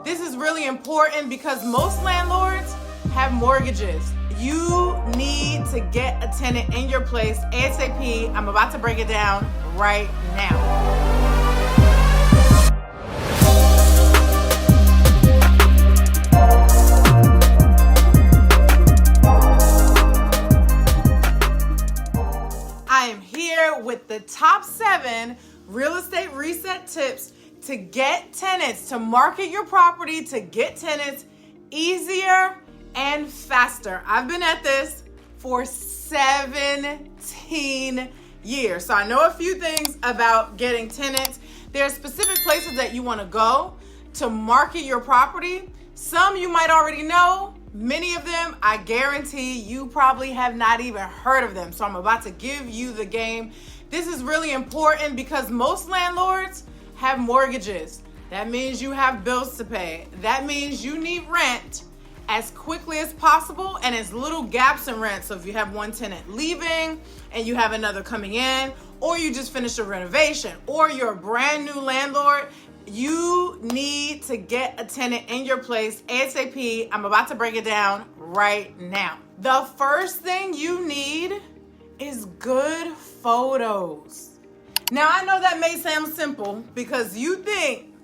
This is really important because most landlords have mortgages. You need to get a tenant in your place ASAP. I'm about to break it down right now. I am here with the top 7 real estate reset tips to get tenants, to market your property, to get tenants easier and faster. I've been at this for 17 years. So I know a few things about getting tenants. There are specific places that you want to go to market your property. Some you might already know. Many of them, I guarantee you probably have not even heard of them. So I'm about to give you the game. This is really important because most landlords have mortgages. That means you have bills to pay. That means you need rent as quickly as possible and as little gaps in rent. So if you have one tenant leaving and you have another coming in, or you just finished a renovation, or you're a brand new landlord, you need to get a tenant in your place ASAP. I'm about to break it down right now. The first thing you need is good photos. Now, I know that may sound simple because you think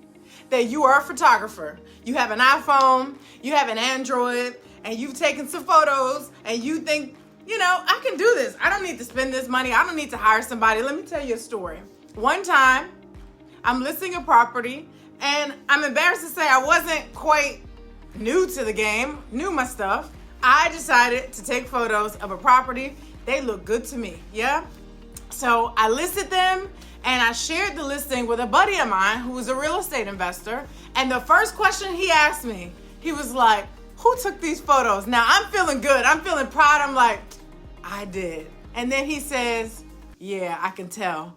that you are a photographer. You have an iPhone, you have an Android, and you've taken some photos, and you think, I can do this. I don't need to spend this money. I don't need to hire somebody. Let me tell you a story. One time, I'm listing a property, and I'm embarrassed to say I wasn't quite new to the game, knew my stuff. I decided to take photos of a property. They look good to me, yeah? So I listed them and I shared the listing with a buddy of mine who was a real estate investor. And the first question he asked me, he was like, who took these photos? Now I'm feeling good. I'm feeling proud. I'm like, I did. And then he says, yeah, I can tell.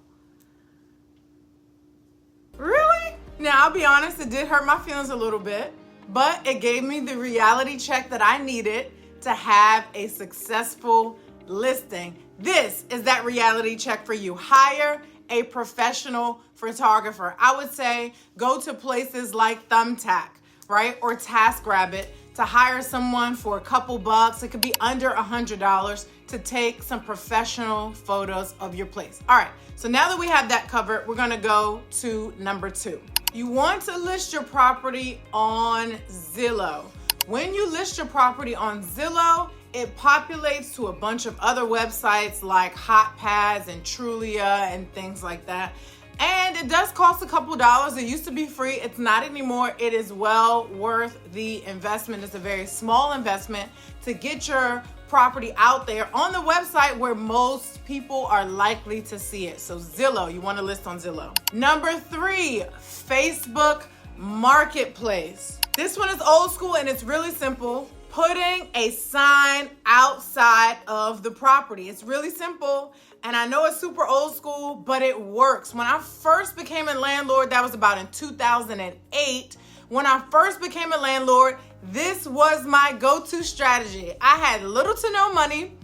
Really? Now I'll be honest, it did hurt my feelings a little bit, but it gave me the reality check that I needed to have a successful listing. This is that reality check for you. Hire a professional photographer. I would say go to places like Thumbtack, right? Or TaskRabbit to hire someone for a couple bucks. It could be under $100 to take some professional photos of your place. All right, so now that we have that covered, we're gonna go to number 2. You want to list your property on Zillow. When you list your property on Zillow, it populates to a bunch of other websites like HotPads and Trulia and things like that. And it does cost a couple dollars. It used to be free. It's not anymore. It is well worth the investment. It's a very small investment to get your property out there on the website where most people are likely to see it. So Zillow, you want to list on Zillow. Number 3, Facebook Marketplace. This one is old school and it's really simple. Putting a sign outside of the property. It's really simple, and I know it's super old school, but it works. When I first became a landlord, that was about in 2008. When I first became a landlord, this was my go-to strategy. I had little to no money,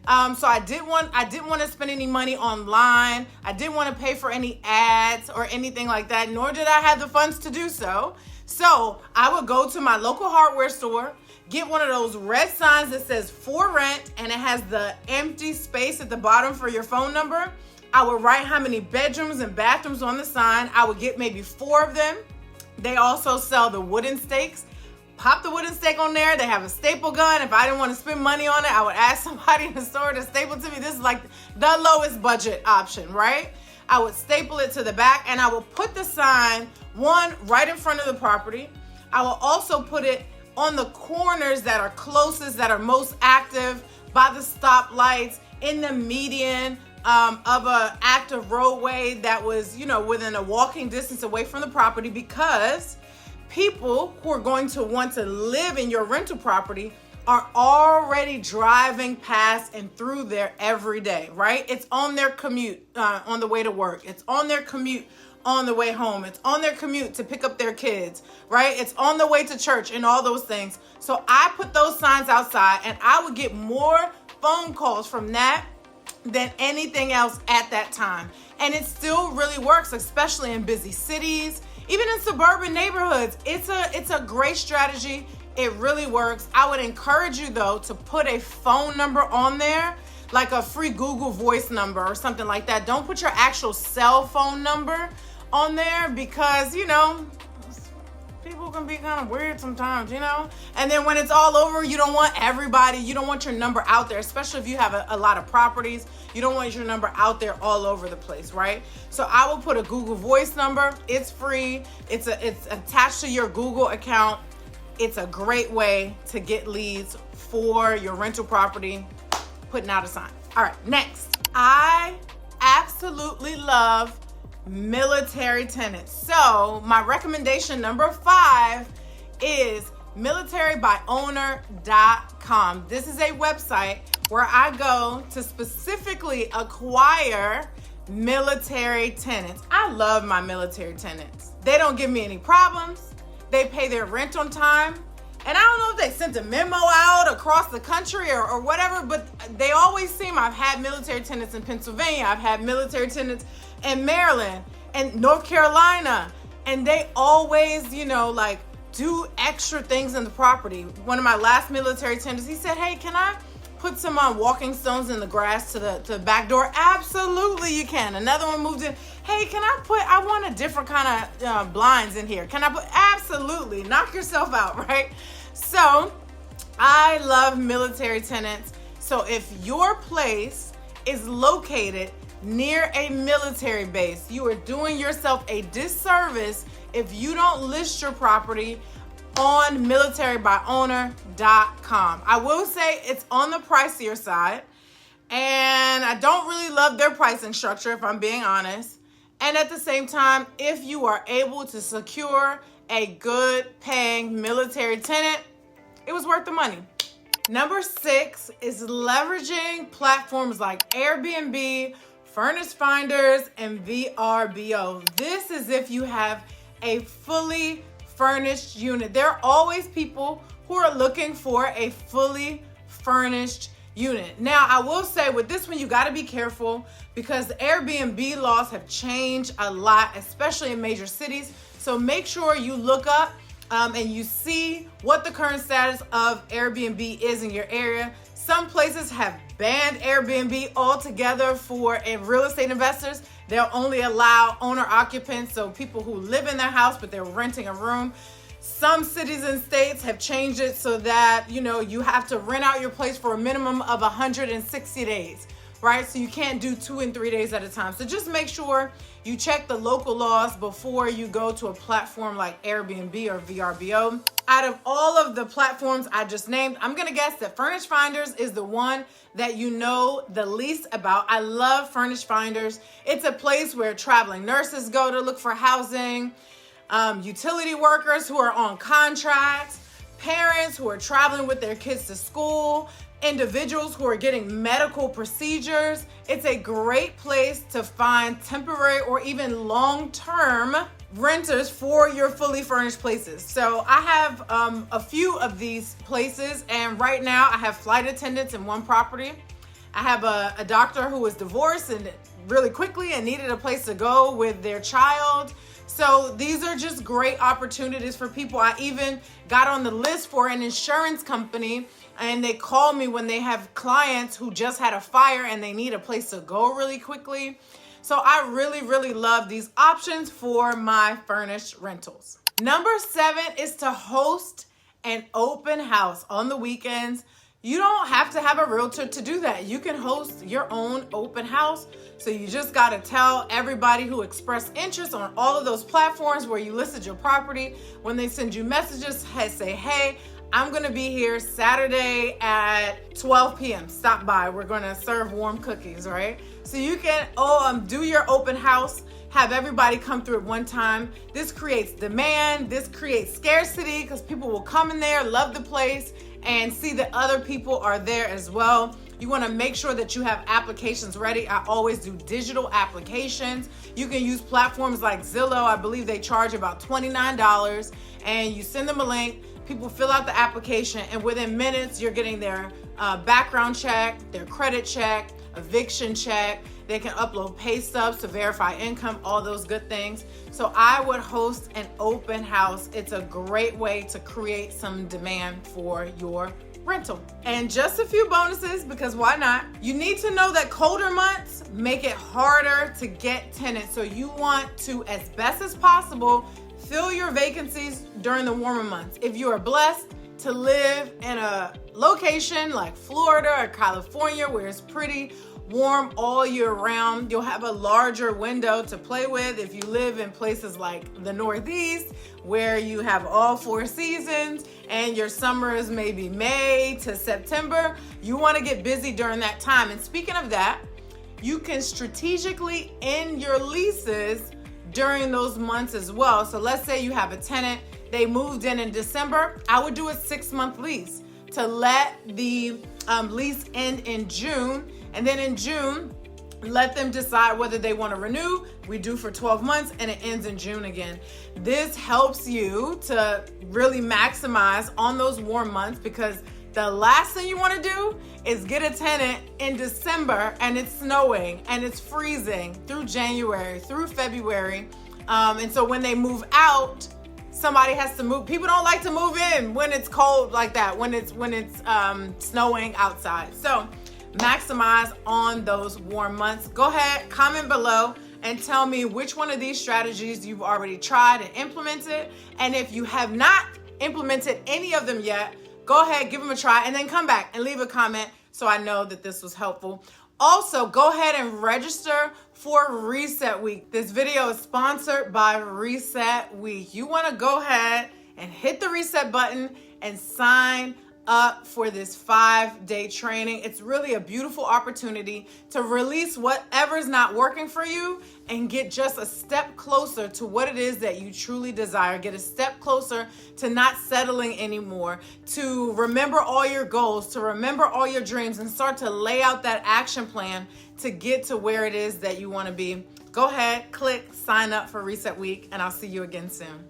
so I didn't want to spend any money online. I didn't want to pay for any ads or anything like that, nor did I have the funds to do so. So I would go to my local hardware store, get one of those red signs that says for rent, and it has the empty space at the bottom for your phone number. I would write how many bedrooms and bathrooms on the sign. I would get maybe 4 of them. They also sell the wooden stakes. Pop the wooden stake on there. They have a staple gun. If I didn't want to spend money on it, I would ask somebody in the store to staple to me. This is like the lowest budget option, right? I would staple it to the back, and I will put the sign, one, right in front of the property. I will also put it on the corners that are closest, that are most active, by the stoplights, in the median of a active roadway that was, within a walking distance away from the property, because people who are going to want to live in your rental property are already driving past and through there every day, right? It's on their commute on the way to work. It's on their commute on the way home. It's on their commute to pick up their kids, right? It's on the way to church and all those things. So I put those signs outside, and I would get more phone calls from that than anything else at that time. And it still really works, especially in busy cities, Even in suburban neighborhoods, it's a great strategy. It really works. I would encourage you though to put a phone number on there, like a free Google voice number or something like that. Don't put your actual cell phone number on there because, people can be kind of weird sometimes, And then when it's all over, you don't want your number out there, especially if you have a lot of properties. You don't want your number out there all over the place, right? So I will put a Google voice number. It's free. It's attached to your Google account. It's a great way to get leads for your rental property, putting out a sign. All right, next. I absolutely love military tenants. So my recommendation number 5 is militarybyowner.com. This is a website where I go to specifically acquire military tenants. I love my military tenants. They don't give me any problems. They pay their rent on time. And I don't know if they sent a memo out across the country or whatever, but they always seem, I've had military tenants in Pennsylvania, I've had military tenants in Maryland and North Carolina, and they always, do extra things in the property. One of my last military tenants, he said, hey, can I put some walking stones in the grass to the back door? Absolutely you can. Another one moved in, hey, I want a different kind of blinds in here. Can I put? Absolutely. Knock yourself out, right? So I love military tenants. So if your place is located near a military base, you are doing yourself a disservice if you don't list your property on militarybyowner.com. I will say it's on the pricier side, and I don't really love their pricing structure, if I'm being honest. And at the same time, if you are able to secure a good paying military tenant, it was worth the money. Number 6 is leveraging platforms like Airbnb, Furnish Finders, and VRBO. This is if you have a fully furnished unit. There are always people who are looking for a fully furnished unit. Now, I will say with this one, you got to be careful because the Airbnb laws have changed a lot, especially in major cities. So make sure you look up and you see what the current status of Airbnb is in your area. Some places have banned Airbnb altogether for real estate investors. They'll only allow owner occupants, so people who live in their house but they're renting a room. Some cities and states have changed it so that, you have to rent out your place for a minimum of 160 days, right? So you can't do 2 and 3 days at a time. So just make sure you check the local laws before you go to a platform like Airbnb or VRBO. Out of all of the platforms I just named, I'm gonna guess that Furnish Finders is the one that you know the least about. I love Furnish Finders. It's a place where traveling nurses go to look for housing, utility workers who are on contracts, parents who are traveling with their kids to school, individuals who are getting medical procedures. It's a great place to find temporary or even long-term renters for your fully furnished places. So I have a few of these places, and right now I have flight attendants in one property. I have a doctor who was divorced and really quickly and needed a place to go with their child. So these are just great opportunities for people. I even got on the list for an insurance company, and they call me when they have clients who just had a fire and they need a place to go really quickly. So I really, really love these options for my furnished rentals. Number 7 is to host an open house on the weekends. You don't have to have a realtor to do that. You can host your own open house. So you just got to tell everybody who expressed interest on all of those platforms where you listed your property. When they send you messages, say, hey, I'm going to be here Saturday at 12 p.m. Stop by. We're going to serve warm cookies, right? So you can do your open house, have everybody come through at one time. This creates demand. This creates scarcity because people will come in there, love the place, and see that other people are there as well. You want to make sure that you have applications ready. I always do digital applications. You can use platforms like Zillow. I believe they charge about $29, and you send them a link. People fill out the application, and within minutes, you're getting their background check, their credit check, eviction check, They can upload pay stubs to verify income, all those good things. So I would host an open house. It's a great way to create some demand for your rental. And just a few bonuses, because why not? You need to know that colder months make it harder to get tenants. So you want to, as best as possible, fill your vacancies during the warmer months. If you are blessed to live in a location like Florida or California where it's pretty warm all year round, you'll have a larger window to play with. If you live in places like the Northeast where you have all 4 seasons and your summer is maybe May to September, you want to get busy during that time. And speaking of that, you can strategically end your leases during those months as well. So let's say you have a tenant, they moved in December. I would do a 6-month lease to let the lease end in June. And then in June, let them decide whether they want to renew. We do for 12 months and it ends in June again. This helps you to really maximize on those warm months, because the last thing you want to do is get a tenant in December and it's snowing and it's freezing through January, through February. And so when they move out, somebody has to move. People don't like to move in when it's cold like that, when it's snowing outside. So maximize on those warm months. Go ahead, comment below and tell me which one of these strategies you've already tried and implemented. And if you have not implemented any of them yet, go ahead, give them a try, and then come back and leave a comment so I know that this was helpful. Also, go ahead and register for Reset Week. This video is sponsored by Reset Week. You want to go ahead and hit the reset button and sign up for this 5-day training. It's really a beautiful opportunity to release whatever's not working for you and get just a step closer to what it is that you truly desire. Get a step closer to not settling anymore, to remember all your goals, to remember all your dreams, and start to lay out that action plan to get to where it is that you want to be. Go ahead, click sign up for Reset Week, and I'll see you again soon.